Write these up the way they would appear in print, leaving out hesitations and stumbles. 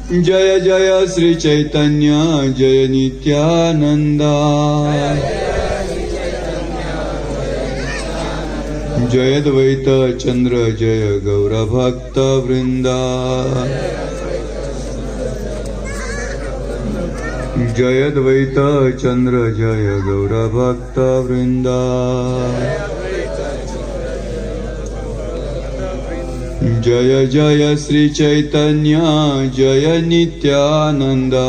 जय जय श्री चैतन्य जय नित्यानंदा जय द्वैत चंद्र जय गौरभक्त वृंदा जय द्वैत चंद्र जय गौरभक्त वृंदा जय जय श्री चैतन्य जय नित्यानंदा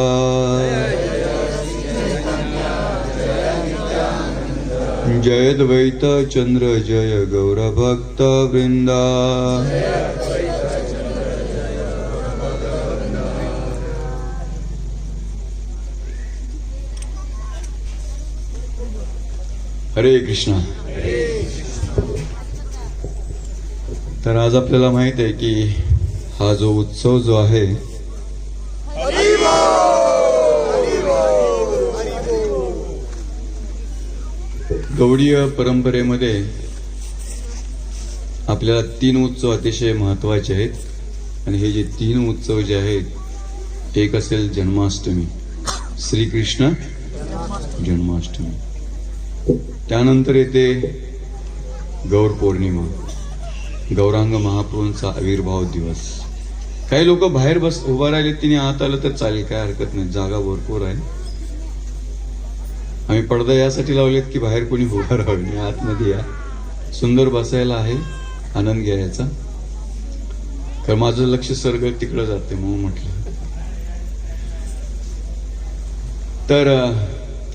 जय द्वैत चंद्र जय गौरभक्त वृंदा हरे कृष्णा. तर आज आपल्याला माहित आहे की हा जो उत्सव जो आहे गौडीय परंपरेमध्ये आपल्याला 3 उत्सव अतिशय महत्वाचे आहेत आणि हे जे 3 उत्सव जे आहेत, एक असेल जन्माष्टमी, श्रीकृष्ण जन्माष्टमी. त्यानंतर येते गौर पौर्णिमा, गौरांग महाप्रभूंचा आविर्भाव दिवस. काही लोक बाहेर उभा राहिले, तिने आत आलं तर चालेल, काय हरकत नाही, जागा भरपूर आहे. आम्ही पडदा यासाठी लावलेत की बाहेर कोणी उभा राहावे नाही, आतमध्ये या, सुंदर बसायला आहे, आनंद घ्यायचा. कारण माझं लक्ष सर्ग तिकडं जाते म्हणून म्हटलं. तर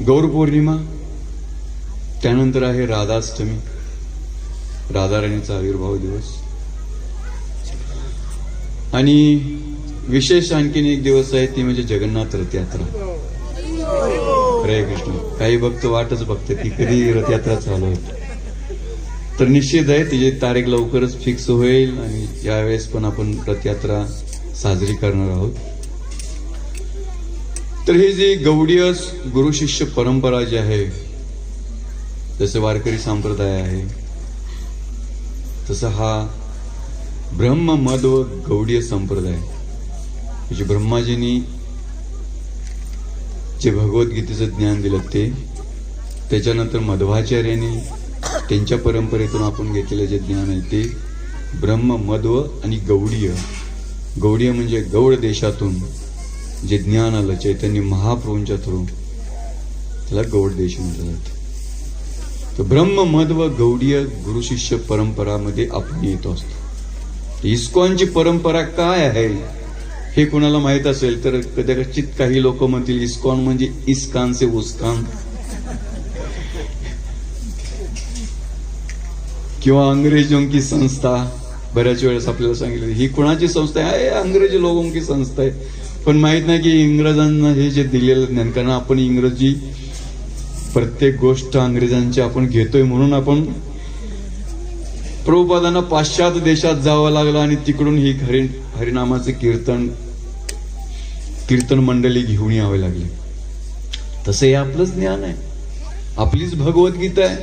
गौर पौर्णिमा, त्यानंतर आहे राधाष्टमी, राधाराणीचा आविर्भाव दिवस. आणि विशेष आणखीन एक दिवस आहे, ती म्हणजे जगन्नाथ रथयात्रा. हरे कृष्ण. काही भक्त वाटच बघते ती कधी रथयात्रा चालू होते. तर निश्चित आहे तिची तारीख लवकरच फिक्स होईल आणि यावेळेस पण आपण रथयात्रा साजरी करणार आहोत. तर ही जी गौडीय गुरु शिष्य परंपरा जी आहे, जसं वारकरी संप्रदाय आहे, तसं हा ब्रह्म मध्व गौडीय संप्रदाय, म्हणजे ब्रह्माजींनी जे भगवद्गीतेचं ज्ञान दिलं ते, त्याच्यानंतर मध्वाचार्यांनी त्यांच्या परंपरेतून आपण घेतलेलं जे ज्ञान आहे ते ब्रह्म मध्व आणि गौडीय. गौडीय म्हणजे गौड देशातून जे ज्ञान आलं चैतन्य महाप्रभूंच्या थ्रू, त्याला गौड देश म्हटलं जातं. तर ब्रह्म मध्व गौडीय गुरु शिष्य परंपरामध्ये आपण येत असतो. इस्कॉनची परंपरा काय आहे हे कोणाला माहित असेल तर कदाचित काही लोक म्हणतील इस्कॉन म्हणजे इस्कान से उस्कान, किंवा अंग्रेजों की संस्था. बऱ्याच वेळेस आपल्याला सांगितलं ही कुणाची संस्था आहे, अंग्रेजी लोगों की संस्था आहे. पण माहित नाही की इंग्रजांना हे जे दिलेलं ज्ञान, कारण आपण इंग्रजी प्रत्येक गोष्ट अंग्रेजांची आपण घेतोय म्हणून आपण प्रभुपादांना पाश्चात्य देशात जावं लागलं आणि तिकडून ही हरिनामाचे कीर्तन मंडळी घेऊन यावे लागले. तसं हे आपलंच ज्ञान आहे, आपलीच भगवद्गीता आहे,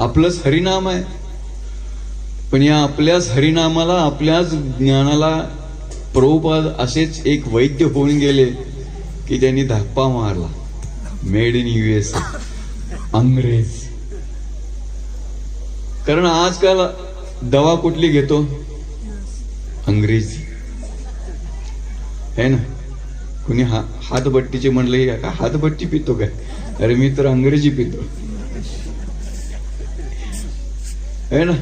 आपलंच हरिनाम आहे. पण या आपल्याच हरिनामाला, आपल्याच ज्ञानाला प्रभुपाद असेच एक वैद्य होऊन गेले की त्यांनी धप्पा मारला. मेड इन USA, अंग्रेज. कारण आजकाल दवा कुठली घेतो, अंग्रेजी है ना. कुणी हातभट्टीचे म्हणले का हातभट्टी पितो काय, अरे मी तर अंग्रेजी पितो है ना.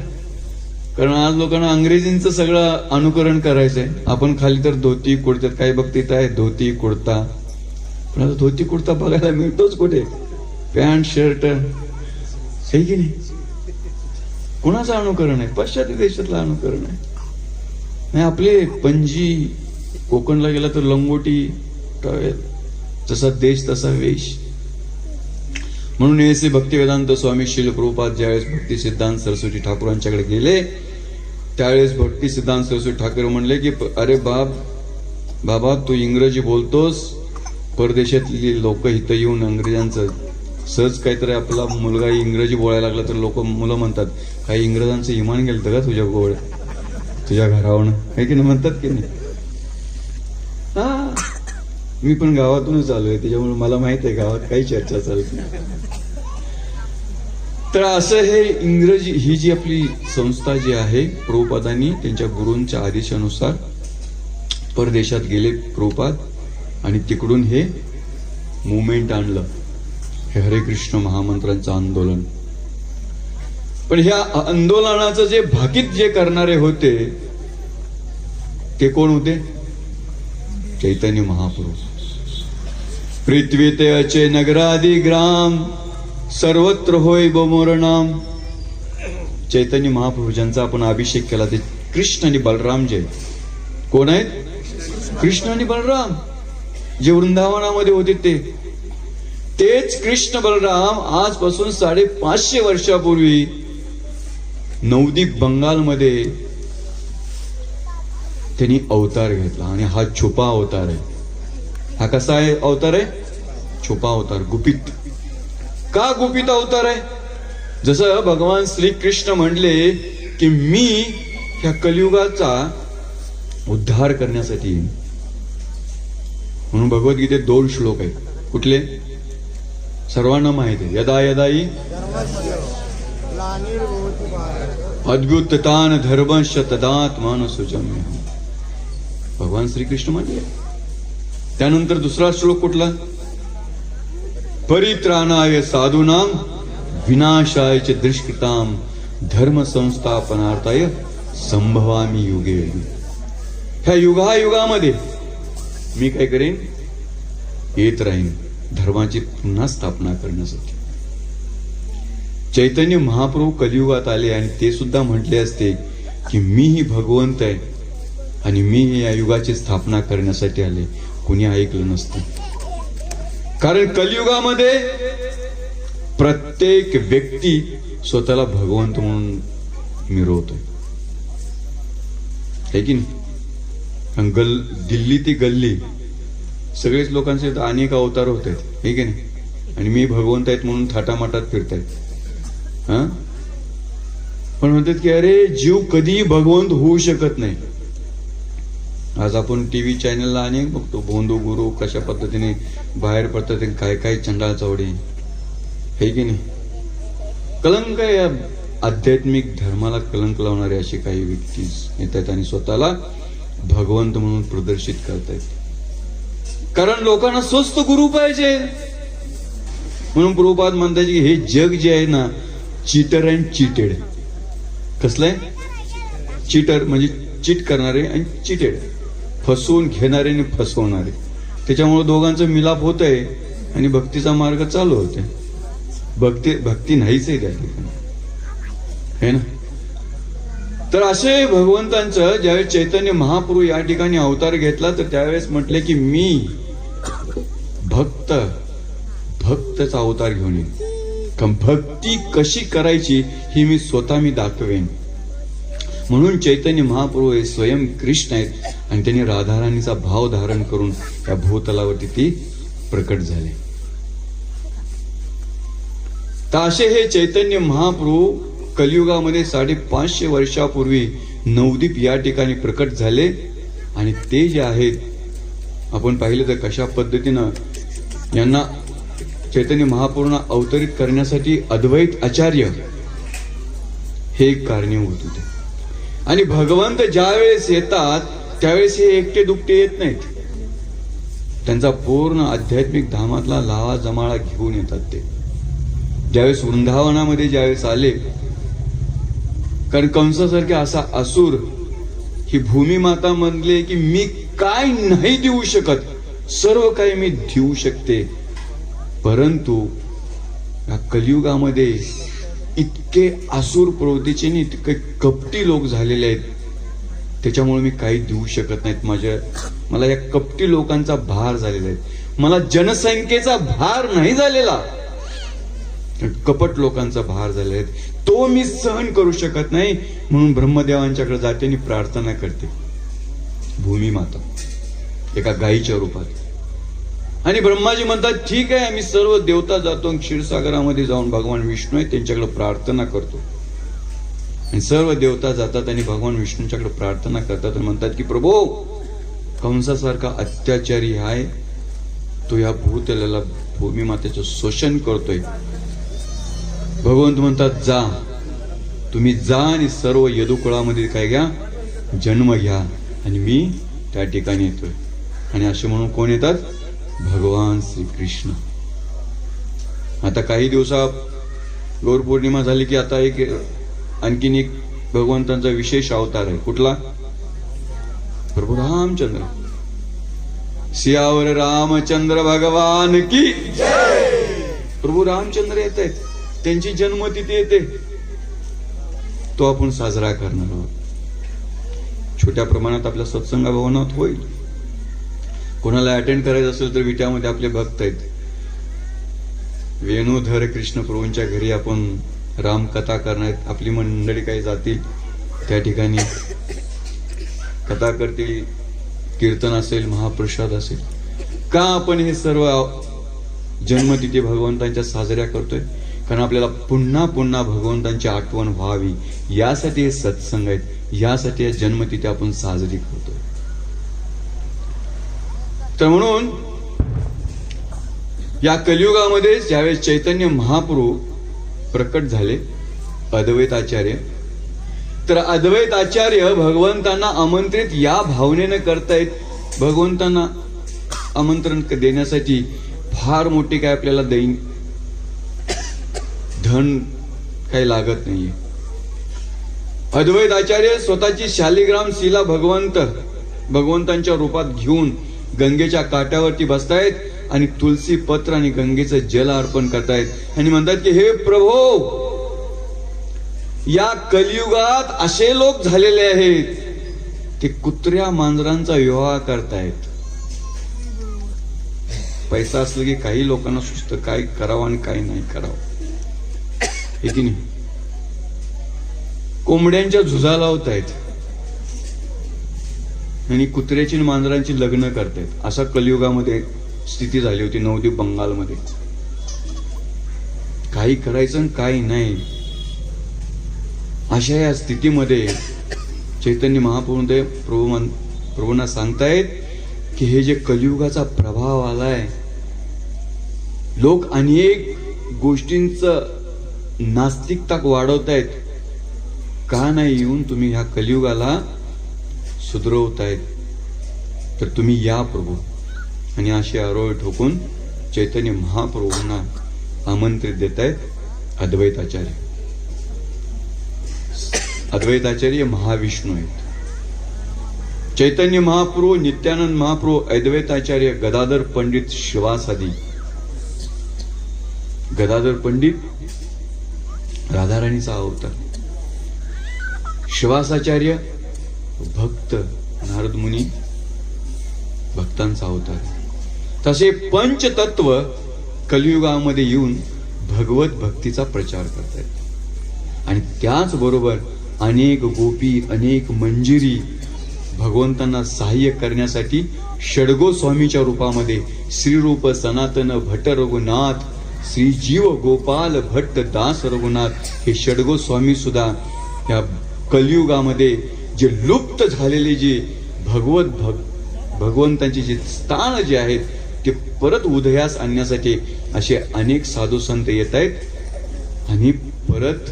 कारण आज लोकांना अंग्रेजींचं सगळं अनुकरण करायचंय. आपण खाली तर धोती कुर्त्यात, काही बघतीत आहे धोती कुर्ता, पण आता धोती कुर्ता बघायला मिळतोच कुठे, पॅन्ट शर्ट हे की नाही. कुणाचं अनुकरण आहे, पाश्चात्य देशातलं अनुकरण आहे. नाही आपले पंजी, कोकणला गेला तर लंगोटी, जसा देश तसा वेश. म्हणून ऐसे भक्तिवेदांत स्वामी श्रील प्रभुपाद ज्यावेळेस भक्ती सिद्धांत सरस्वती ठाकूरांच्याकडे गेले, त्यावेळेस भक्ती सिद्धांत सरस्वती ठाकूर म्हणले की अरे बाबा तू इंग्रजी बोलतोस, परदेशातली लोक इथं येऊन अंग्रेजांचं सहज काहीतरी आपला मुलगा इंग्रजी बोलायला लागला तर लोक मुलं म्हणतात काही इंग्रजांचं इमान गेलं का तुझ्या गोळ तुझ्या घरावरून, हे की नाही म्हणतात की नाही. हा मी पण गावातूनच आलोय, त्याच्यामुळे मला माहित आहे गावात काही चर्चा चालते. तर असं हे इंग्रजी ही जी आपली संस्था जी आहे, प्रभुपादांनी त्यांच्या गुरूंच्या आदेशानुसार परदेशात गेले प्रभुपाद, आणि तिकडून हे मुवमेंट आणलं, हे हरे कृष्ण महामंत्रांचं आंदोलन. पण ह्या आंदोलनाचं जे भाकीत जे करणारे होते ते कोण होते? चैतन्य महाप्रभू. पृथ्वी ते अचे नगरादी ग्राम, सर्वत्र होय बोमोर नाम. चैतन्य महाप्रभू ज्यांचा आपण अभिषेक केला ते कृष्ण आणि बलराम जे कोण आहेत? कृष्ण आणि बलराम जे वृंदावनामध्ये होते तेच कृष्ण बलराम आजपासून 550 वर्षापूर्वी नवदीप बंगालमध्ये त्यांनी अवतार घेतला. आणि हा छुपा अवतार आहे. हा कसा आहे अवतार आहे? छुपा अवतार, गुपित. का गुपित अवतार आहे? जसं भगवान श्रीकृष्ण म्हणले की मी ह्या कलियुगाचा उद्धार करण्यासाठी, म्हणून भगवद्गीतेत 2 श्लोक आहेत. कुठले? सर्वांना माहिती आहे. यदा यदाई अद्भुततान धर्मश्च तदात्मान सुजम्य. भगवान श्रीकृष्ण म्हणले. त्यानंतर दुसरा श्लोक कुठला? परित्राणाय साधूनाम विनाशाय च दुष्कृताम धर्म संस्थापनार्थाय संभवामी युगे युगे. ह्या युगायुगामध्ये मी काय करेन? येत राहीन धर्माची पुन्हा स्थापना करण्यासाठी. चैतन्य महाप्रभू कलियुगात आले आणि ते सुद्धा म्हटले असते की मीही भगवंत आहे आणि मी या युगाची स्थापना करण्यासाठी आले. कुणी ऐकलं नसतं. कारण कलियुगामध्ये प्रत्येक व्यक्ती स्वतःला भगवंत म्हणून मिरवतोय, है की नाही? दिल्ली ती गल्ली सगळेच लोकांचे अनेक अवतार होत आहेत, हे की नाही? आणि मी भगवंत आहेत म्हणून थाटामाटात फिरतायत. हा, पण म्हणतात की अरे जीव कधीही भगवंत होऊ शकत नाही. आज आपण टीव्ही चॅनलला अनेक बघतो, भोंदू गुरु कशा पद्धतीने बाहेर पडतात, काय काय चंडाळ चवडी, हे की नाही? कलंक आहे या आध्यात्मिक धर्माला, कलंक लावणारे असे काही व्यक्ती येतात आणि स्वतःला भगवंत म्हणून प्रदर्शित करतायत. कारण लोकांना स्वस्त गुरु पाहिजे म्हणून प्रभुपाद म्हणतात की हे जग जे आहे ना, चीटर अँड चीटेड. कसलंय? चीटर म्हणजे चीट करणारे आणि चीटेड, फसवून घेणारे आणि फसवणारे. त्याच्यामुळे दोघांचं मिलाप होत आहे आणि भक्तीचा मार्ग चालू होते. भक्ती नाहीच आहे त्या ठिकाणी, है ना? तर असे भगवंतांचं ज्यावेळेस चैतन्य महाप्रभू या ठिकाणी अवतार घेतला तर त्यावेळेस म्हटले की मी भक्तचा अवतार घेऊन येईन. भक्ती कशी करायची ही मी स्वतः दाखवेन. म्हणून चैतन्य महाप्रभू हे स्वयं कृष्ण आहेत आणि त्यांनी राधाराणीचा भाव धारण करून या भूतलावरती ती प्रकट झाले. तर असे हे चैतन्य महाप्रभू कलियुगामध्ये 550 वर्षापूर्वी नवदीप या ठिकाणी प्रकट झाले. आणि ते जे आहेत आपण पाहिलं तर कशा पद्धतीनं यांना चैतन्य महाप्रभूंना अवतरित करण्यासाठी अद्वैत आचार्य हे एक कारणीभूत होते. आणि भगवंत ज्यावेळेस येतात त्यावेळेस हे एकटे दुकटे येत नाहीत, त्यांचा पूर्ण आध्यात्मिक धामातला लावा जमाळा घेऊन येतात. ते ज्यावेळेस वृंदावनामध्ये ज्यावेळेस आले, कारण कंसासारखे असा असुर ही भूमी माता म्हणले की मी काय नाही देऊ शकत, सर्व काही मी देऊ शकते, परंतु या कलियुगामध्ये इतके असुर प्रवृत्तीचे आणि इतके कपटी लोक झालेले आहेत, त्याच्यामुळे मी काही देऊ शकत नाहीत. मला या कपटी लोकांचा भार झालेला आहे. मला जनसंख्येचा भार नाही झालेला, कपट लोकांचा भार झालेला आहे, तो मी सहन करू शकत नाही. म्हणून ब्रह्मदेवांच्याकडे जाते आणि प्रार्थना करते भूमी माता एका गायीच्या रूपात. आणि ब्रह्माजी म्हणतात ठीक आहे, आम्ही सर्व देवता जातो क्षीरसागरामध्ये जाऊन भगवान विष्णू आहे त्यांच्याकडे प्रार्थना करतो. आणि सर्व देवता जातात आणि भगवान विष्णूंच्याकडे प्रार्थना करतात आणि म्हणतात की प्रभू कंसासारखा अत्याचारी आहे तो या भूतलाला भूमी मातेचं शोषण करतोय. भगवंत म्हणतात जा, तुम्ही जा आणि सर्व यदुकुळामध्ये काय घ्या, जन्म घ्या, आणि मी त्या ठिकाणी येतोय. आणि असे म्हणून कोण येतात? भगवान श्रीकृष्ण. आता काही दिवसात गौर पौर्णिमा झाली की आता आणखीन एक भगवंतांचा विशेष अवतार आहे. कुठला? प्रभू रामचंद्र. सियावर रामचंद्र भगवान की जय. प्रभू रामचंद्र येत आहेत, त्यांची जन्मतिथी येते, तो आपण साजरा करणार आहोत. छोट्या प्रमाणात आपल्या सत्संग भवनात होईल. कोणाला अटेंड करायचं असेल तर विट्यामध्ये आपले भक्त आहेत, वेणुधर कृष्ण प्रभूंच्या घरी आपण रामकथा करणार. आपली मंडळी काही जातील त्या ठिकाणी, कथा करतील, कीर्तन असेल, महाप्रसाद असेल. का आपण हे सर्व जन्मतिथी भगवंतांच्या साजऱ्या करतोय? कारण आपल्याला पुन्हा पुन्हा भगवंतांची आठवण व्हावी, यासाठी हे सत्संग आहेत, यासाठी या जन्मतिथी आपण साजरी करतोय. तर म्हणून या कलियुगामध्ये ज्यावेळेस चैतन्य महाप्रभू प्रकट झाले, अद्वैत आचार्य, तर अद्वैत आचार्य भगवंतांना आमंत्रित या भावनेनं करतायत. भगवंतांना आमंत्रण देण्यासाठी फार मोठी काय आपल्याला धन काही लागत नाहीये. अद्वैत आचार्य स्वतःची शालिग्राम शिला भगवंतांच्या रूपात घेऊन गंगेच्या काठावरती बसतायत आणि तुलसी पत्र आणि गंगेचं जल अर्पण करतायत आणि म्हणतात की हे प्रभो, या कलियुगात असे लोक झालेले आहेत, ते कुत्र्या मांजरांचा विवाह करतायत. पैसा असलं की काही लोकांना सुचतं काय करावं आणि काय नाही करावं, हे की नाही. कोंबड्यांच्या झुजा लावतायत आणि कुत्र्याची आणि मांजरांची लग्न करतायत. असा कलियुगामध्ये स्थिती झाली होती नवद्वीप बंगालमध्ये. काही करायचं आणि काही नाही, अशा या स्थितीमध्ये चैतन्य महाप्रभू प्रभूंना सांगतायत की हे जे कलियुगाचा प्रभाव आलाय, लोक अनेक गोष्टींचं नास्तिकता वाढवतायत, का नाही येऊन तुम्ही ह्या कलियुगाला सुधरवतायत? तर तुम्ही या प्रभू. आणि असे आरोळ ठोकून चैतन्य महाप्रभूंना आमंत्रित देत आहेत अद्वैताचार्य. अद्वैताचार्य महाविष्णू आहेत. चैतन्य महाप्रभू, नित्यानंद महाप्रभू, अद्वैताचार्य, गदाधर पंडित, शिवासादी. गदाधर पंडित राधाराणीचा अवतार, शिवासाचार्य भक्त, नारद मुनी भक्तांचा अवतार. तसे पंचतत्व कलियुगामध्ये येऊन भगवत भक्तीचा प्रचार करतायत. आणि त्याचबरोबर अनेक गोपी, अनेक मंजिरी भगवंतांना सहाय्य करण्यासाठी षडगो स्वामीच्या रूपामध्ये श्रीरूप सनातन भट्ट रघुनाथ, श्री जीव गोपाल भट्ट दास रघुनाथ, हे षडगो स्वामी सुद्धा या कलियुगामध्ये जे लुप्त झालेले जे भगवंतांचे जे स्थान जे आहेत ते परत उदयास आणण्यासाठी असे अनेक साधू संत येत आहेत आणि परत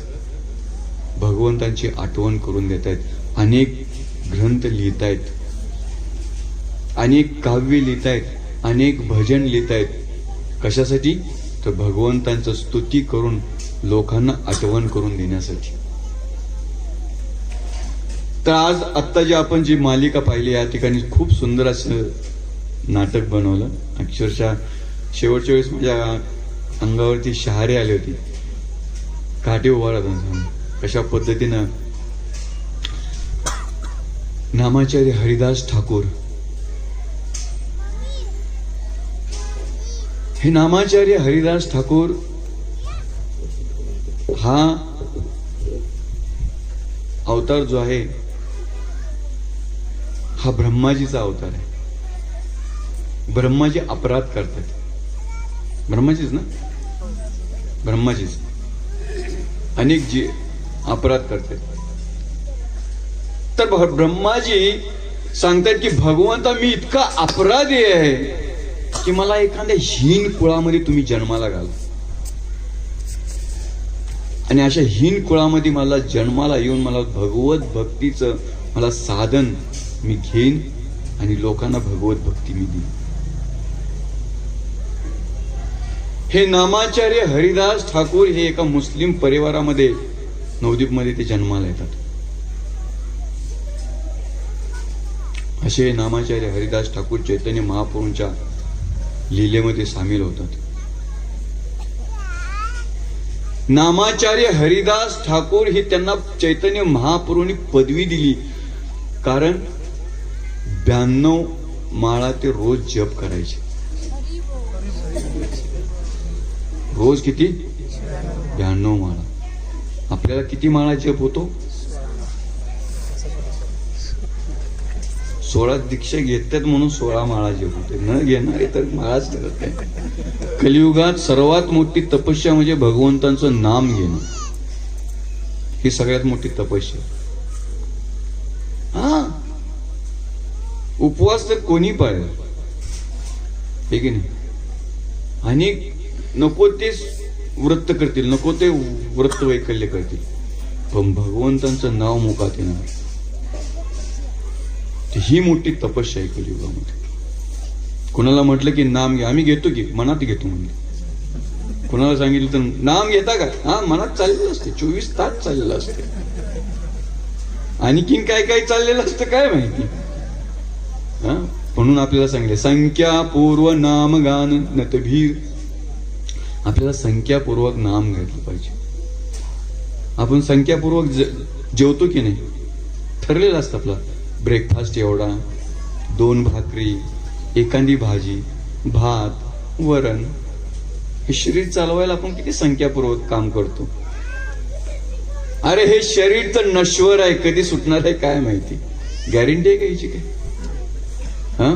भगवंतांची आठवण करून देत आहेत. अनेक ग्रंथ लिहितायत, अनेक काव्य लिहितायत, अनेक भजन लिहितायत. कशासाठी? तर भगवंतांचं स्तुती करून लोकांना आठवण करून देण्यासाठी. तर आज आत्ता जी आपण जी मालिका पाहिली, या ठिकाणी खूप सुंदर असं नाटक बनवलं. अक्षरशः शेवटच्या वेळेस माझ्या अंगावरती शहारे आले होती, काटे उभा राहतात. कशा पद्धतीनं नामाचार्य हरिदास ठाकूर, हे नामाचार्य हरिदास ठाकूर हा अवतार जो आहे हा ब्रह्माजीचा अवतार आहे. ब्रह्माजी अपराध करतात, ब्रह्माजीच ना, ब्रह्माजीच अनेक जी अपराध करतात. तर ब्रह्माजी सांगतात की भगवंता, मी इतका अपराधी आहे की मला एखाद्या हीन कुळामध्ये तुम्ही जन्माला घाला, आणि अशा हीन कुळामध्ये मला जन्माला येऊन मला भगवत भक्तीचं मला साधन मी घेईन आणि लोकांना भगवत भक्ती मी देईन. हे नामाचार्य हरिदास ठाकूर हे एका मुस्लिम परिवारामध्ये नवदीप मध्ये ते जन्माला येतात. असे नामाचार्य हरिदास ठाकूर चैतन्य महाप्रभूंच्या लीलेमध्ये सामील होतात. नामाचार्य हरिदास ठाकूर ही त्यांना चैतन्य महाप्रभूंनी पदवी दिली, कारण 92 माळा ते रोज जप करायचे. रोज किती? 92 माळा. आपल्याला किती माळा जप होतो? 16 दीक्षा घेतात म्हणून 16 माळा जप होते. न घेणारे तर माळाच करत नाही. कलियुगात सर्वात मोठी तपस्या म्हणजे भगवंतांचं नाम घेणं. ही सगळ्यात मोठी तपस्या. हा, उपवास तर कोणी पाळेल, हे की नाही? आणि नको ते व्रत करतील, नको ते व्रत वैकल्य करतील, पण भगवंतांचं नाव मुखात येणार, ही मोठी तपस्या आहे कलियुगामध्ये. कोणाला म्हटलं की नाम घ्या, आम्ही घेतो की, मनात घेतो म्हणजे. कोणाला सांगितलं तर नाम घेता का? हा, मनात चाललेलं असते, 24 तास चाललेलं असते. आणखीन काय काय चाललेलं असतं काय माहिती. हा, म्हणून आपल्याला सांगितले संख्यापूर्व नाम गान नतभीर. आपल्याला संख्यापूर्वक नाम घेतलं पाहिजे. आपण संख्यापूर्वक जेवतो की नाही, ठरलेलं असतं आपला ब्रेकफास्ट एवढा, 2 भाकरी, एखादी भाजी, भात, वरण. हे शरीर चालवायला आपण किती संख्यापूर्वक काम करतो. अरे हे शरीर तर नश्वर आहे, कधी सुटणार आहे काय माहिती. गॅरंटी आहे का याची काय? हा,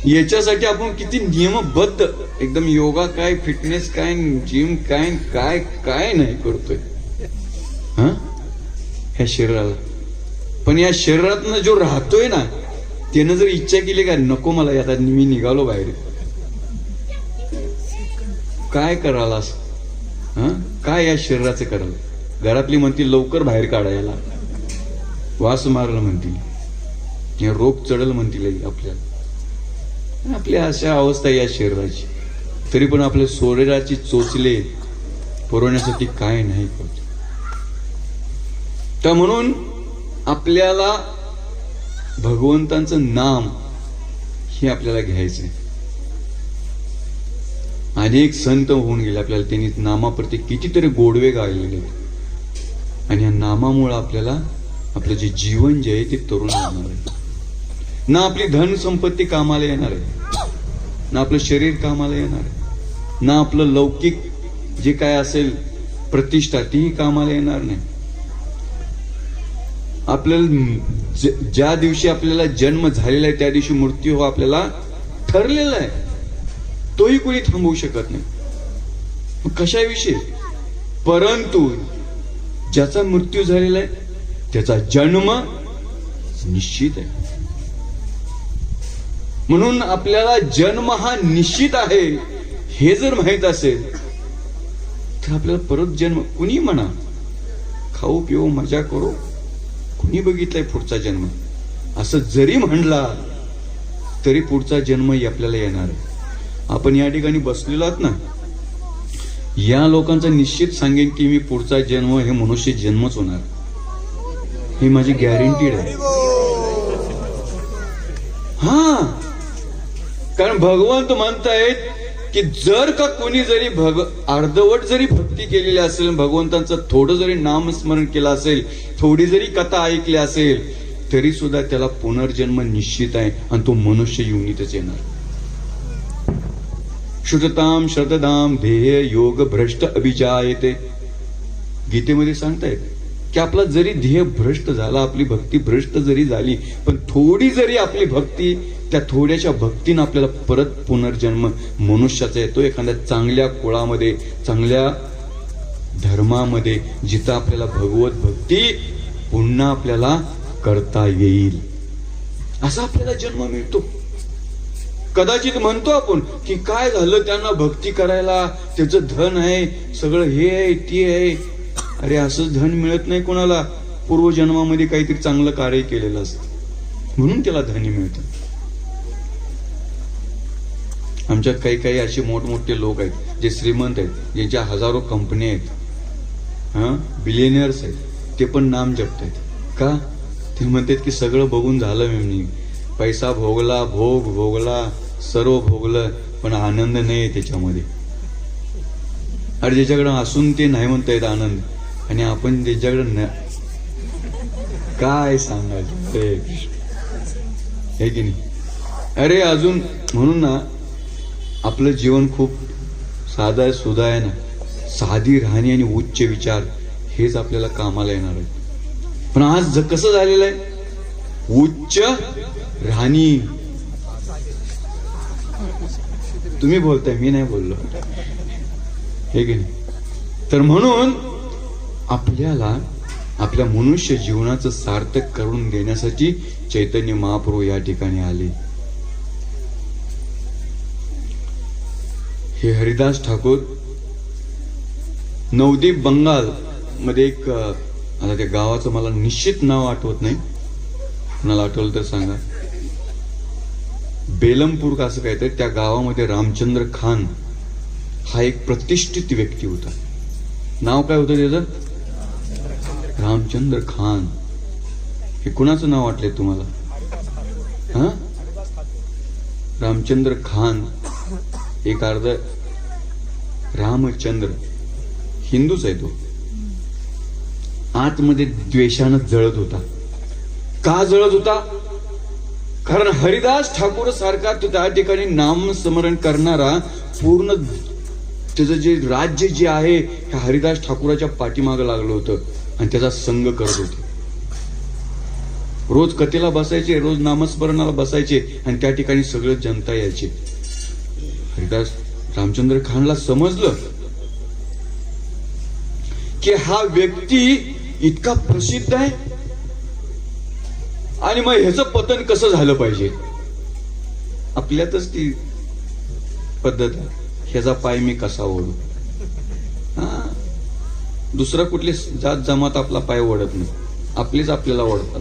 याच्यासाठी आपण किती नियमबद्ध एकदम योगा काय, फिटनेस काय, जिम काय, काय काय नाही करतोय हा ह्या शरीराला. पण या शरीरातनं जो राहतोय ना, त्यानं जर इच्छा केली का नको मला आता मी निघालो बाहेर, काय करालास? हा, काय या शरीराचं कराल? घरातली म्हणतील लवकर बाहेर काढायला, वास मारलं म्हणतील, रोग चढल म्हणतील आपल्याला. आपल्या अशा अवस्था या शरीराची. तरी पण आपल्या शरीराची चोचले पुरवण्यासाठी काय नाही करत. तर म्हणून आपल्याला भगवंतांचं नाम हे आपल्याला घ्यायचंय. अनेक संत होऊन गेले आपल्याला, त्यांनी नामाप्रती कितीतरी गोडवे गायलेले, आणि या नामामुळे आपल्याला आपलं जे जीवन जे आहे ते तरुण होणार आहे. ना आपली धन संपत्ती कामाला येणार आहे, ना आपलं शरीर कामाला येणार आहे, ना आपलं लौकिक जे काय असेल प्रतिष्ठा तीही कामाला येणार नाही. आपल्याला ज्या दिवशी आपल्याला जन्म झालेला आहे त्या दिवशी मृत्यू हो आपल्याला ठरलेला आहे, तोही कोणी थांबवू शकत नाही. कशाविषयी? परंतु ज्याचा मृत्यू झालेला आहे त्याचा जन्म निश्चित आहे. म्हणून आपल्याला जन्म हा निश्चित आहे हे जर माहित असेल तर आपल्याला परत जन्म कुणी म्हणा, खाऊ पिऊ मजा करू, कुणी बघितलंय पुढचा जन्म असं जरी म्हणला तरी पुढचा जन्मही आपल्याला येणार आहे. आपण या ठिकाणी बसलेलो आहात ना, या लोकांचं निश्चित सांगेन की मी पुढचा जन्म हे मनुष्य जन्मच होणार, ही माझी गॅरंटीड आहे. हा, कारण भगवंत म्हणतायत की जर का कोणी जरी अर्धवट जरी भक्ती केलेली असेल, भगवंतांचं थोडं जरी नामस्मरण केलं असेल, थोडी जरी कथा ऐकली असेल, तरी सुद्धा त्याला पुनर्जन्म निश्चित आहे आणि तो मनुष्य योनीतच येणार. श्रुतताम श्रद्धाम ध्येय योग भ्रष्ट अभिजायते. गीतेमध्ये सांगतायत की आपला जरी ध्येय भ्रष्ट झाला, आपली भक्ती भ्रष्ट जरी झाली, पण थोडी जरी आपली भक्ती, त्या थोड्याशा भक्तीनं आपल्याला परत पुनर्जन्म मनुष्याचा येतो. एखाद्या चांगल्या कुळामध्ये, चांगल्या धर्मामध्ये, जिथं आपल्याला भगवत भक्ती पुन्हा आपल्याला करता येईल, असा आपल्याला जन्म मिळतो. कदाचित म्हणतो आपण की काय झालं त्यांना भक्ती करायला, त्याचं धन आहे, सगळं हे आहे ते आहे. अरे असं धन मिळत नाही कोणाला, पूर्वजन्मामध्ये काहीतरी चांगलं कार्य केलेलं असतं म्हणून त्याला धनी मिळतं. आमच्यात काही काही असे मोठमोठे लोक आहेत जे श्रीमंत आहेत, ज्यांच्या हजारो कंपन्या आहेत, बिलियनर्स आहेत, ते पण नाम जपतायत. का? ते म्हणतात की सगळं बघून झालं मी, पैसा भोगला, भोग भोगला, सर्व भोगलं, पण आनंद नाही त्याच्यामध्ये. अरे ज्याच्याकडे असून ते नाही म्हणतायत आनंद, आणि आपण त्याच्याकडे काय सांगायचं हे की नाही. अरे अजून म्हणून ना आपलं जीवन खूप साधा सुधा आहे ना, साधी राहणी आणि उच्च विचार हेच आपल्याला कामाला येणार आहे. पण आज कसं झालेलं आहे, उच्च राहणी. तुम्ही बोलताय, मी नाही बोललो, हे की नाही. तर म्हणून आपल्याला आपल्या मनुष्य जीवनाचं सार्थक करून देण्यासाठी चैतन्य महाप्रभू या ठिकाणी आले. हे हरिदास ठाकूर नवदीप बंगाल मध्ये एक, आता त्या गावाचं मला निश्चित नाव आठवत नाही, कोणाला आठवलं तर सांगा, बेलमपूर का असं काहीतरी, त्या गावामध्ये रामचंद्र खान हा एक प्रतिष्ठित व्यक्ती होता. नाव काय होतं त्याचं? रामचंद्र खान. हे कुणाचं नाव वाटलंय तुम्हाला? रामचंद्र खान, एक अर्ध रामचंद्र, हिंदूच आहे तो. आतमध्ये द्वेषानं जळत होता. का जळत होता? कारण हरिदास ठाकूर सारखा त्या ठिकाणी नामस्मरण करणारा पूर्ण त्याचं जे राज्य जे आहे ह्या हरिदास ठाकूराच्या पाठीमागं लागलं होतं आणि त्याचा संग करत होते. रोज कथेला बसायचे, रोज नामस्मरणाला बसायचे आणि त्या ठिकाणी सगळं जनता यायची. हरिदास रामचंद्र खानला समजलं की हा व्यक्ती इतका प्रसिद्ध आहे आणि मग ह्याचं पतन कसं झालं पाहिजे. आपल्यातच ती पद्धत आहे, ह्याचा पाय मी कसा ओढू. दुसरा कुठली जात जमात आपला पाय ओढत नाही, आपलीच आपल्याला ओढतात.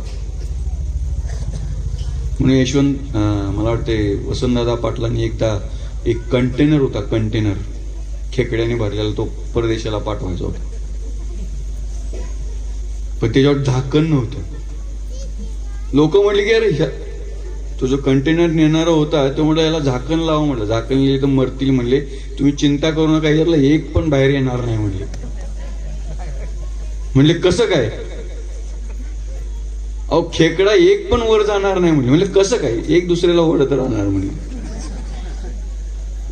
म्हणून यशवंत, मला वाटते वसंतदादा पाटलांनी एकदा एक कंटेनर होता, कंटेनर खेकड्याने भरलेला, तो परदेशाला पाठवायचा होता, पण त्याच्यावर झाकण नव्हतं. लोक म्हणले की अरे तो जो कंटेनर नेणारा होता तो म्हणलं याला झाकण लावा, म्हटलं झाकण लिहिले तर मरतील म्हणले. तुम्ही चिंता करू नका, यातला एक पण बाहेर येणार नाही म्हणले. म्हणले कसं काय? अहो खेकडा एक पण वर जाणार नाही म्हणले. म्हणले कसं काय? एक दुसऱ्याला ओढत राहणार म्हणले,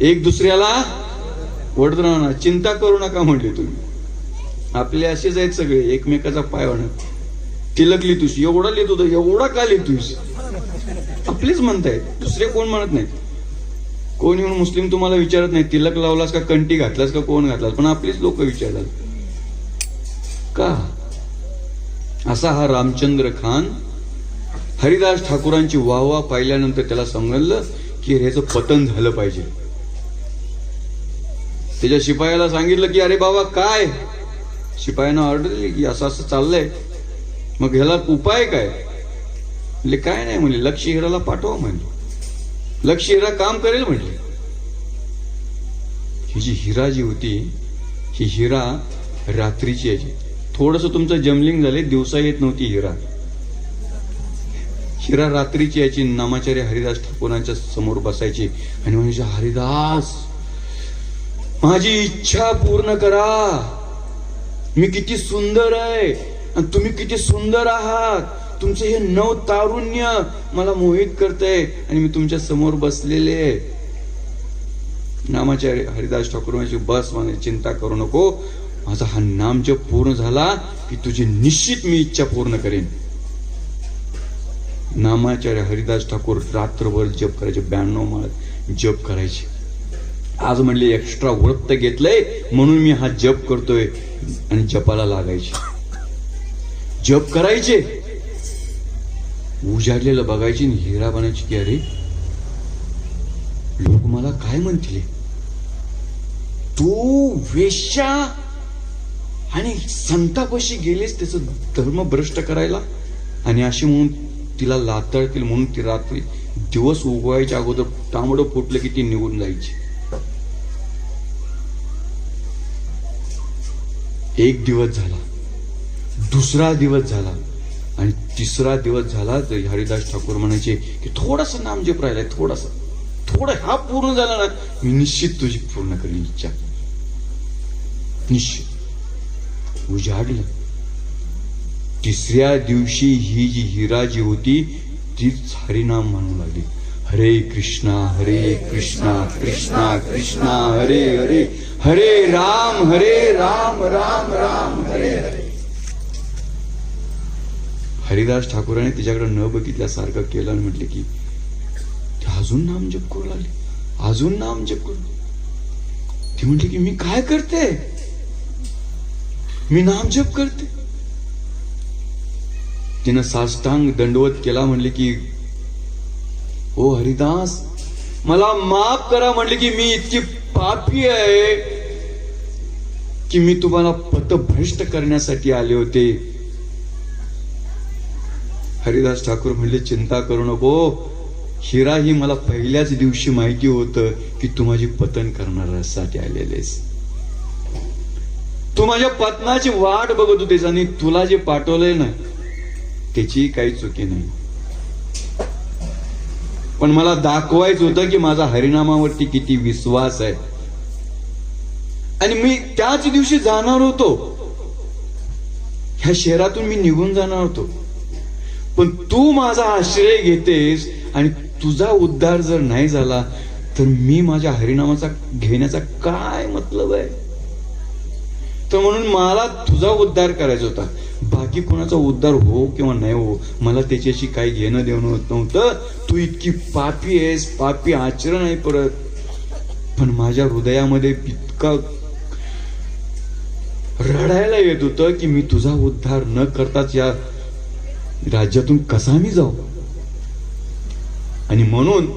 एक दुसऱ्याला ओढत राहणार, चिंता करू नका म्हणले तुम्ही. आपले असेच आहेत सगळे, एकमेकाचा पाय ओढत. तिलक लिहितोस, एवढा लिहित होता, एवढा का लिहितोस? आपलेच म्हणतायत, दुसरे कोण म्हणत नाहीत. कोण येऊन मुस्लिम तुम्हाला विचारत नाही तिलक लावलास का, कंठी घातलास का, कोण घातलास, पण आपलीच लोक विचारतात का. असा हा रामचंद्र खान हरिदास ठाकूरांची वाहवा पाहिल्यानंतर त्याला समजलं की ह्याचं पतन झालं पाहिजे. त्याच्या शिपायाला सांगितलं की अरे बाबा काय, शिपायानं ऑर्डर दिली की असं असं चाललंय, मग ह्याला उपाय काय? म्हणजे काय नाही म्हणले, लक्ष हिराला पाठवा म्हणले, लक्ष हिरा काम करेल म्हणले. ही जी हिरा जी होती ही हिरा रात्रीची यायची. थोडस तुमचं जमलिंग झाले, दिवसा येत नव्हती हिरा. हिरा रात्रीची यायची. नामाचार्य हरिदास ठाकूरांच्या समोर बसायची आणि म्हणजे हरिदास माझी इच्छा पूर्ण करा, मी किती सुंदर आहे आणि तुम्ही किती सुंदर आहात, तुमचं हे नव तारुण्य मला मोहित करतंय आणि मी तुमच्या समोर बसलेले. नामाचार्य हरिदास ठाकूर म्हणजे बस, मला चिंता करू नको, माझा हा नाम जप पूर्ण झाला की तुझी निश्चित मी इच्छा पूर्ण करेन. नामाचार्य हरिदास ठाकूर रात्रभर जप करायचे, 92 माळ जप करायचे. आज म्हणले एक्स्ट्रा व्रत घेतलंय म्हणून मी हा जप करतोय, आणि जपाला लागायचे, जप करायचे. उजाडलेलं बघायची, हिरा बनायची की अरे लोक मला काय म्हणतील, तू वेश्या आणि संतापाशी गेलीस त्याचं धर्म भ्रष्ट करायला, आणि अशी म्हणून तिला लाताळतील म्हणून ती रात्री दिवस उगवायच्या अगोदर तांबडं फुटलं की ती निघून जायची. एक दिवस झाला, दुसरा दिवस झाला, आणि तिसरा दिवस झाला तर हरिदास ठाकूर म्हणायचे की थोडासा नामजप राहिलाय, थोडं हा पूर्ण झाला ना, मी निश्चित तुझी पूर्ण करेन इच्छा. निश्चित. उजाडलं. तिसऱ्या दिवशी ही जी हिरा जी होती तीच हरिनाम म्हणू लागली. हरे कृष्णा कृष्णा कृष्णा हरे हरे, हरे राम राम राम हरे हरे. हरिदास ठाकूरांनी तिच्याकडे न बघितल्यासारखं केलं आणि म्हटले की अजून नाम जप करू लागले, अजून नाम जप करू. ती म्हटली की मी काय करते, मी नाम जप करते. तिनं साष्टांग दंडवत केला. म्हणले की ओ हरिदास मला माफ करा. म्हणले की मी इतकी पापी आहे की मी तुम्हाला पथभ्रष्ट करण्यासाठी आले होते. हरिदास ठाकूर म्हणले चिंता करू नको, हिरा ही मला पहिल्याच दिवशी माहिती होतं की तू माझी पतन करण्यासाठी आलेलेस. तू माझ्या पतनाची वाट बघत होतेस आणि तुला जे पाठवलंय ना त्याची काही चुकी नाही, पण मला दाखवायचं होतं की माझा हरिनामावरती किती विश्वास आहे. आणि मी त्याच दिवशी जाणार होतो, ह्या शहरातून मी निघून जाणार होतो, पण तू माझा आश्रय घेतेस आणि तुझा उद्धार जर नाही झाला तर मी माझ्या हरिनामाचा घेण्याचा काय मतलब आहे. तर म्हणून मला तुझा उद्धार करायचा होता, बाकी कोणाचा उद्धार हो किंवा नाही हो मला त्याच्याशी काही घेणं देणं होत नव्हतं. तू इतकी पापी आहेस, पापी आचरण आहे परत. पण माझ्या हृदयामध्ये इतका रडायला येत होतं की मी तुझा उद्धार न करताच या राज्यातून कसा मी जाऊ. आणि म्हणून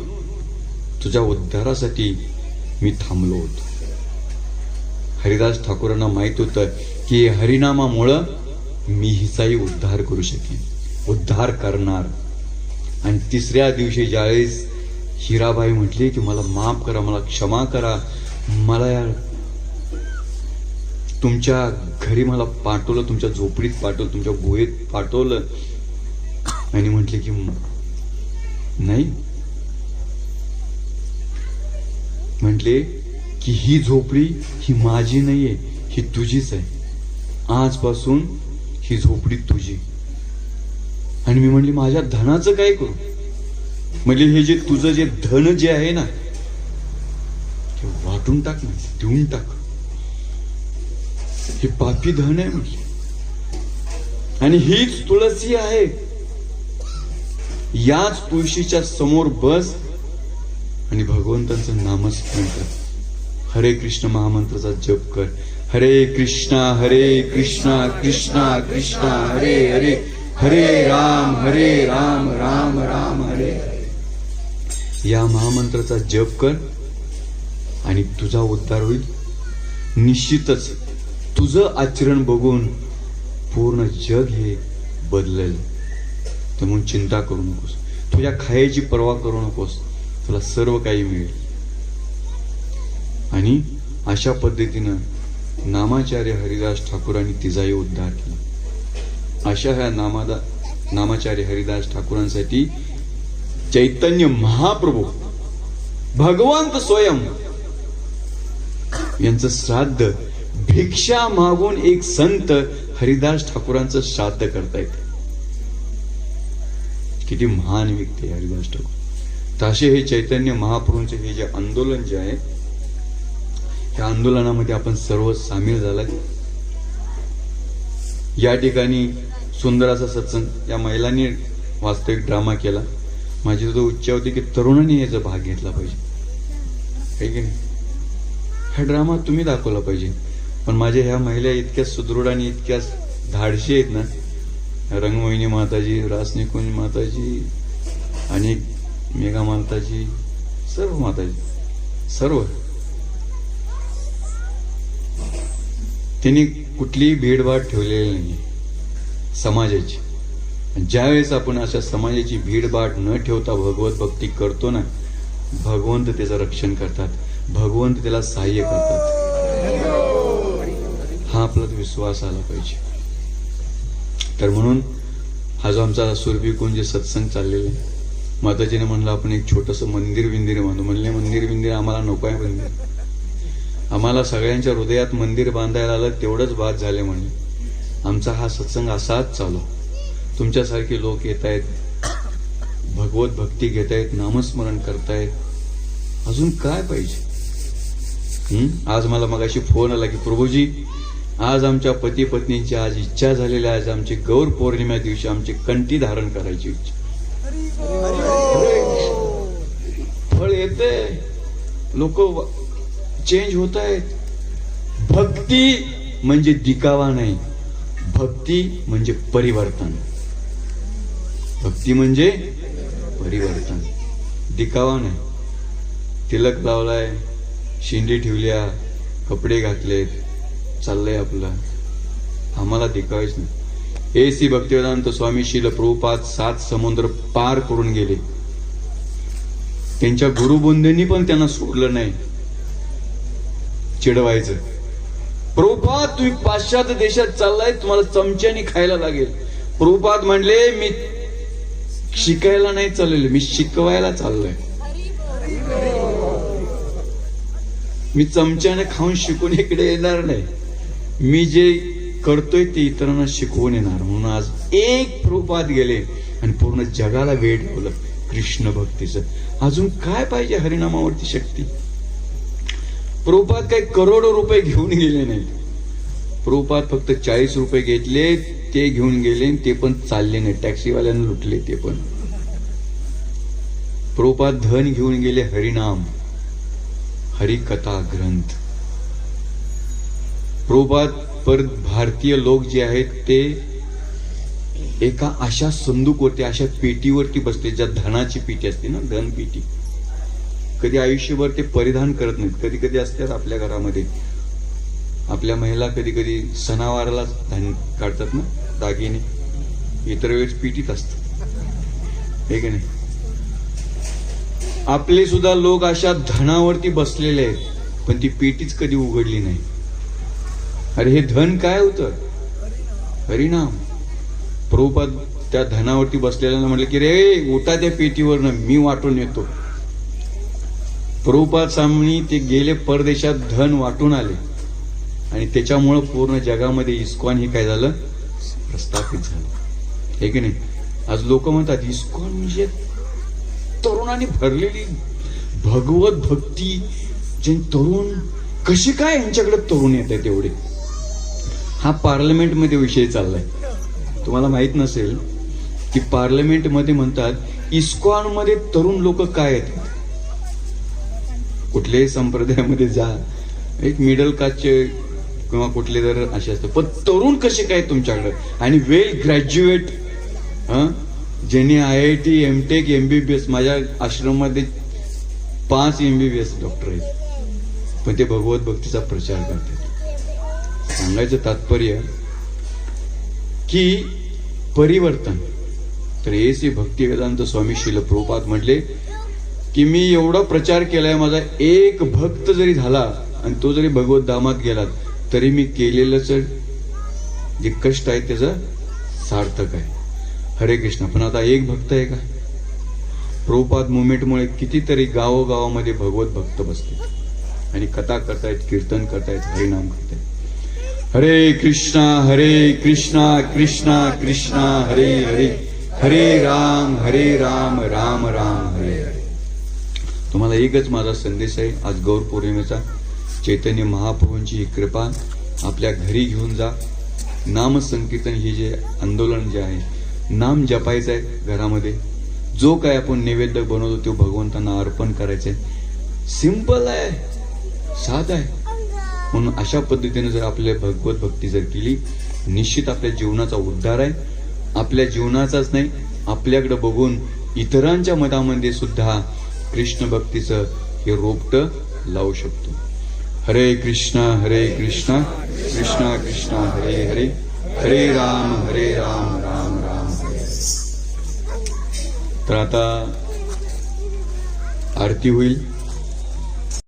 तुझ्या उद्धारासाठी मी थांबलो होतो. हरिदास ठाकूरांना माहित होतं की हरिनामामुळं मी हिचाही उद्धार करू शकेन, उद्धार करणार. आणि तिसऱ्या दिवशी ज्यावेळेस हिराबाई म्हटली की मला माफ करा, मला क्षमा करा, मला या तुमच्या घरी मला पाठवलं, तुमच्या झोपडीत पाठवलं, तुमच्या गुहेत पाठवलं, आणि म्हटले की नाही, म्हटले की ही झोपडी ही माझी नाहीये, ही तुझीच आहे. आजपासून ही झोपडी तुझी. आणि मी म्हणली माझ्या धनाचं काय करू. म्हणजे हे जे तुझं जे धन जे आहे ना ते वाटून टाक ना, देऊन टाक, हे पापी धन आहे म्हटले. आणि हीच तुळसी आहे, याच तुळशीच्या समोर बस आणि भगवंतांचं नामस्मरण कर, हरे कृष्ण महामंत्राचा जप कर. हरे कृष्णा कृष्णा कृष्णा हरे हरे, हरे राम राम राम हरे हरे. या महामंत्राचा जप कर आणि तुझा उद्धार होईल. निश्चितच तुझं आचरण बघून पूर्ण जग हे बदलेल. तर म्हणून चिंता करू नकोस, तुझ्या खायची पर्वा करू नकोस, तुला सर्व काही मिळेल. आणि अशा पद्धतीनं नामाचार्य हरिदास ठाकूरांनी तिचाही उद्धार केला. अशा ह्या नामाचार्य हरिदास ठाकूरांसाठी चैतन्य महाप्रभू भगवंत स्वयं यांचं श्राद्ध भिक्षा मागून एक संत हरिदास ठाकूरांचं श्राद्ध करतायत. किती महान व्यक्ती आहे हरिदास ठाकूर. तसे हे चैतन्य महाप्रभूंचे हे जे आंदोलन जे आहे, ह्या आंदोलनामध्ये आपण सर्व सामील झालाय. या ठिकाणी सुंदर असा सत्संग या महिलांनी वास्तविक ड्रामा केला. माझी तो इच्छा होती की तरुणांनी याचा भाग घेतला पाहिजे, आहे की नाही. हा ड्रामा तुम्ही दाखवला पाहिजे. पण माझ्या ह्या महिला इतक्या सुदृढ आणि इतक्या धाडशी आहेत ना, रंगमोहिनी माताजी, रासनिकुंज माताजी आणि मेघा माताजी, सर्व माताजी, सर्व. त्यांनी कुठलीही भीडभाड ठेवलेली नाही समाजाची. ज्यावेळेस आपण अशा समाजाची भीडभाड न ठेवता भगवत भक्ती करतो ना, भगवंत त्याचं रक्षण करतात, भगवंत त्याला सहाय्य करतात. हा आपला विश्वास आला पाहिजे. तर म्हणून हा जो आमचा सुरभी कुंज सत्संग चाललेला आहे, माताजीने म्हणलं आपण एक छोटस मंदिर विंदिर बांधू. म्हणले मंदिर विंदिर आम्हाला नको आहे. मंदिर आम्हाला सगळ्यांच्या हृदयात मंदिर बांधायला आलं तेवढंच बाद झाले. म्हणले आमचा हा सत्संग असाच चालू. तुमच्यासारखे लोक येत आहेत, भगवत भक्ती घेत आहेत, नामस्मरण करतायत, अजून काय पाहिजे? आज मला मगाशी फोन आला की प्रभूजी, आज आमच्या पती पत्नींची आज इच्छा झालेली आहे, आज आमची गौर पौर्णिमा दिवशी आमची कंठी धारण करायची इच्छा. फळ येते, लोक चेंज होत आहेत. भक्ती म्हणजे दिखावा नाही, भक्ती म्हणजे परिवर्तन. भक्ती म्हणजे परिवर्तन, दिखावा नाही. तिलक लावलाय, शिंडी ठेवल्या, कपडे घातलेत, चाललंय आपलं. आम्हाला दिखावायच नाही. एसी भक्तिवेदांत स्वामी श्रील प्रभुपाद 7 समुद्र पार करून गेले. त्यांच्या गुरुबंधूंनी पण त्यांना सोडलं नाही चिडवायचं. प्रभुपाद तुम्ही पाश्चात्य देशात चाललाय, तुम्हाला चमच्याने खायला लागेल. प्रभुपाद म्हणले मी शिकायला नाही चाललेलो, मी शिकवायला चाललोय. मी चमच्याने खाऊन शिकून इकडे येणार नाही, मी जे करतोय ते इतरांना शिकवून येणार. म्हणून आज एक प्रभुपाद गेले आणि पूर्ण जगाला वेळ ठेवलं कृष्ण भक्तीचं. अजून काय पाहिजे हरिनामावरती शक्ती? प्रभुपाद काही करोडो रुपये घेऊन गेले नाहीत. प्रभुपाद फक्त 40 रुपये घेतले, ते घेऊन गेले, ते पण चालले नाही, टॅक्सीवाल्यांना लुटले ते पण. प्रभुपाद धन घेऊन गेले हरिनाम, हरिकथा ग्रंथ. प्रभुपाद पर भारतीय लोक जे आहेत ते एका अशा संदूकवरती, अशा पेटीवरती बसते, ज्या धनाची पेटी असते ना, धन पेटी. कधी आयुष्यभर ते परिधान करत नाहीत. कधी कधी असतात आपल्या घरामध्ये, आपल्या महिला कधी कधी सणावाराला धान काढतात ना, दागिने, इतर वेळेस पेटीत असतात, हे की नाही? आपले सुद्धा लोक अशा धनावरती बसलेले आहेत, पण ती पेटीच कधी उघडली नाही. अरे हे धन काय होतं? हरिनाम. प्रभुपाद त्या धनावरती बसलेल्यानं म्हटलं की रे उठा त्या पेटीवरनं, मी वाटून येतो. प्रभुपाद स्वामी ते गेले परदेशात, धन वाटून आले, आणि त्याच्यामुळं पूर्ण जगामध्ये इस्कॉन हे काय झालं, प्रस्थापित झालं, हे की नाही? आज लोक म्हणतात इस्कॉन म्हणजे तरुणांनी भरलेली भगवत भक्ती. जे तरुण कशी काय यांच्याकडे तरुण येत आहेत एवढे? हा पार्लमेंटमध्ये विषय चाललाय. तुम्हाला माहित नसेल की पार्लमेंटमध्ये म्हणतात इस्कॉन मध्ये तरुण लोक काय येतात. कुठल्याही संप्रदायामध्ये जा, एक मिडल कास्टचे किंवा कुठले जर असे असते, पण तरुण कसे काय तुमच्याकडे? आणि वेल ग्रॅज्युएट, ज्यांनी IIT, MTech, MBBS, माझ्या आश्रममध्ये 5 MBBS डॉक्टर आहेत, पण ते भगवत भक्तीचा प्रचार करतात. सांगायचं तात्पर्य की परिवर्तन. तर एसी भक्ती वेदांत स्वामी श्रील प्रभुपाद म्हटले की मी एवढा प्रचार केलाय, माझा एक भक्त जरी झाला आणि तो जरी भगवत धामात गेला तरी मी केलेलं जे कष्ट आहे त्याचं सार्थक आहे. हरे कृष्ण. पण आता एक भक्त आहे का? प्रभुपाद मुवमेंटमुळे कितीतरी गावोगावामध्ये भगवत भक्त बसतात आणि कथा करतायत, कीर्तन करतायत, हरिनाम करतायत. हरे कृष्णा कृष्णा कृष्णा हरे हरे, हरे राम राम राम हरे हरे. तुम्हाला एकच माझा संदेश आहे आज गौर पौर्णिमेचा. चैतन्य महाप्रभूंची ही कृपा आपल्या घरी घेऊन जा. नाम संकीर्तन हे जे आंदोलन जे आहे, नाम जपायचं आहे घरामध्ये. जो काय आपण नैवेद्य बनवतो तो भगवंतांना अर्पण करायचंय. सिंपल आहे, साधा आहे. म्हणून अशा पद्धतीने जर आपल्या भगवत भक्ती जर केली, निश्चित आपल्या जीवनाचा उद्धार आहे. आपल्या जीवनाचाच नाही, आपल्याकडे बघून इतरांच्या मनामध्ये सुद्धा कृष्ण भक्तीचं हे रोपटं लावू शकतो. हरे कृष्णा कृष्णा कृष्णा हरे हरे, हरे राम राम राम हरे. तर आता आरती होईल.